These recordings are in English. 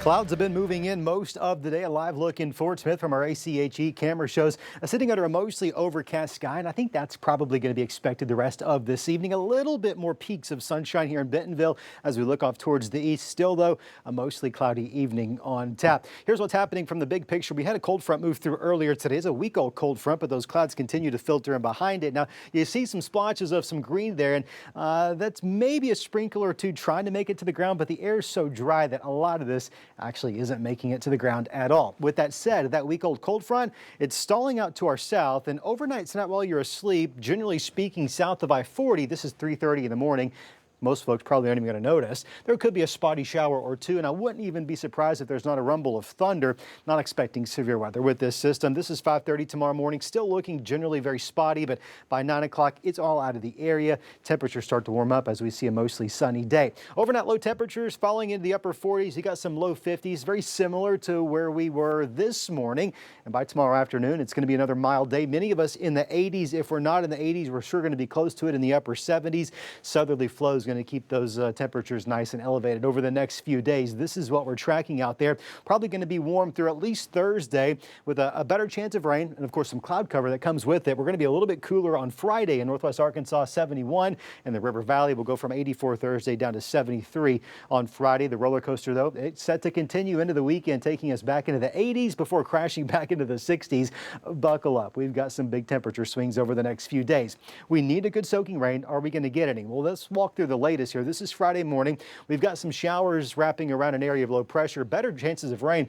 Clouds have been moving in most of the day. A live look in Fort Smith from our ACHE camera shows sitting under a mostly overcast sky, and I think that's probably going to be expected the rest of this evening. A little bit more peaks of sunshine here in Bentonville as we look off towards the east. Still, though, a mostly cloudy evening on tap. Here's what's happening from the big picture. We had a cold front move through earlier today. It's a week-old cold front, but those clouds continue to filter in behind it. Now, you see some splotches of some green there, and that's maybe a sprinkle or two trying to make it to the ground, but the air is so dry that a lot of this actually isn't making it to the ground at all. With that said, that week-old cold front, it's stalling out to our south, and overnight tonight while you're asleep, generally speaking, south of I-40, this is 3:30 in the morning. Most folks probably aren't even going to notice. There could be a spotty shower or two, and I wouldn't even be surprised if there's not a rumble of thunder. Not expecting severe weather with this system. This is 5:30 tomorrow morning. Still looking generally very spotty, but by 9 o'clock, it's all out of the area. Temperatures start to warm up as we see a mostly sunny day. Overnight low temperatures falling into the upper 40s. You got some low 50s, very similar to where we were this morning. And by tomorrow afternoon, it's going to be another mild day. Many of us in the 80s. If we're not in the 80s, we're sure going to be close to it in the upper 70s. Southerly flow is going to keep those temperatures nice and elevated over the next few days. This is what we're tracking out there. Probably going to be warm through at least Thursday with a better chance of rain and, of course, some cloud cover that comes with it. We're going to be a little bit cooler on Friday in northwest Arkansas, 71, and the River Valley will go from 84 Thursday down to 73 on Friday. The roller coaster, though, it's set to continue into the weekend, taking us back into the 80s before crashing back into the 60s. Buckle up. We've got some big temperature swings over the next few days. We need a good soaking rain. Are we going to get any? Well, let's walk through the latest here. This is Friday morning. We've got some showers wrapping around an area of low pressure, better chances of rain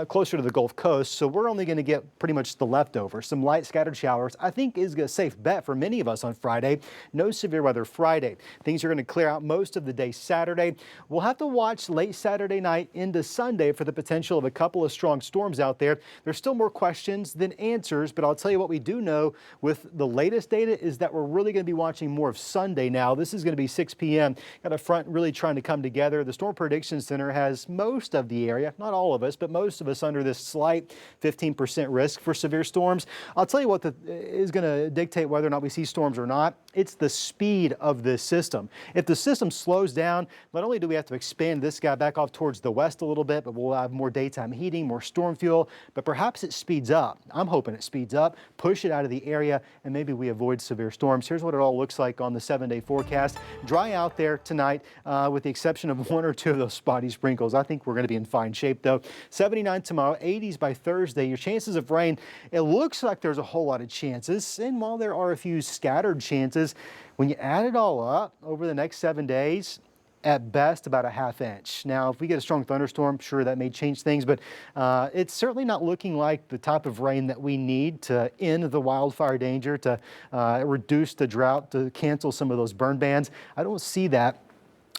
closer to the Gulf Coast. So we're only going to get pretty much the leftovers. Some light scattered showers, I think, is a safe bet for many of us on Friday. No severe weather Friday. Things are going to clear out most of the day Saturday. We'll have to watch late Saturday night into Sunday for the potential of a couple of strong storms out there. There's still more questions than answers, but I'll tell you what we do know with the latest data is that we're really going to be watching more of Sunday now. This is going to be 6 p.m. Got a front really trying to come together. The Storm Prediction Center has most of the area, not all of us, but most of us under this slight 15% risk for severe storms. I'll tell you what is going to dictate whether or not we see storms or not. It's the speed of this system. If the system slows down, not only do we have to expand this guy back off towards the west a little bit, but we'll have more daytime heating, more storm fuel, but perhaps it speeds up. I'm hoping it speeds up, push it out of the area, and maybe we avoid severe storms. Here's what it all looks like on the 7-day forecast. Dry out there tonight, with the exception of one or two of those spotty sprinkles. I think we're going to be in fine shape, though. 79 tomorrow, 80s by Thursday. Your chances of rain, it looks like there's a whole lot of chances. And while there are a few scattered chances, when you add it all up over the next 7 days, at best about a half inch. Now, if we get a strong thunderstorm, sure, that may change things, but it's certainly not looking like the type of rain that we need to end the wildfire danger, to reduce the drought, to cancel some of those burn bans. I don't see that.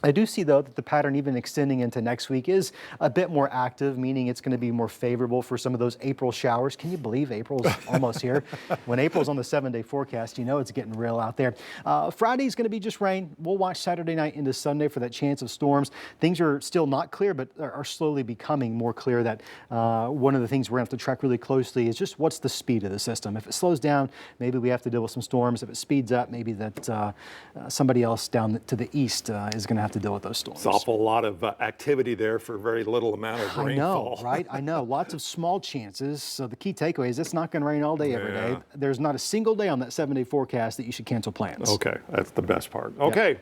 I do see, though, that the pattern even extending into next week is a bit more active, meaning it's going to be more favorable for some of those April showers. Can you believe April's almost here? When April's on the 7-day forecast, you know it's getting real out there. Friday's going to be just rain. We'll watch Saturday night into Sunday for that chance of storms. Things are still not clear, but are slowly becoming more clear that one of the things we're going to have to track really closely is just what's the speed of the system. If it slows down, maybe we have to deal with some storms. If it speeds up, maybe that somebody else down to the east is going to have to deal with those storms. It's an awful lot of activity there for very little amount of rainfall. I know, right? I know. Lots of small chances. So the key takeaway is it's not going to rain all day every day. There's not a single day on that 7-day forecast that you should cancel plans. Okay, that's the best part. Okay.